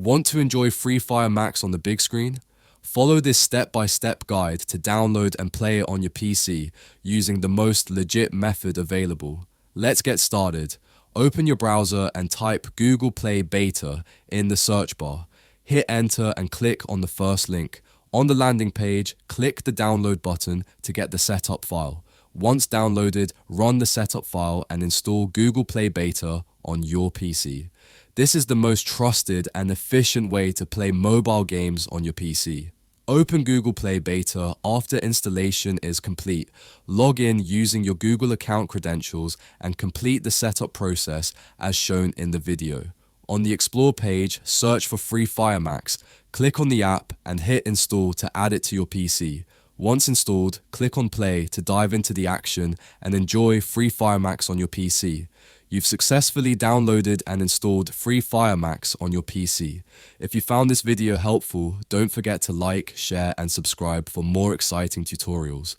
Want to enjoy Free Fire Max on the big screen? Follow this step-by-step guide to download and play it on your PC using the most legit method available. Let's get started. Open your browser and type Google Play Beta in the search bar. Hit enter and click on the first link. On the landing page, click the download button to get the setup file. Once downloaded, run the setup file and install Google Play Beta on your PC. This is the most trusted and efficient way to play mobile games on your PC. Open Google Play Beta after installation is complete. Log in using your Google account credentials and complete the setup process as shown in the video. On the Explore page, search for Free Fire Max. Click on the app and hit install to add it to your PC. Once installed, click on play to dive into the action and enjoy Free Fire Max on your PC. You've successfully downloaded and installed Free Fire Max on your PC. If you found this video helpful, don't forget to like, share, and subscribe for more exciting tutorials.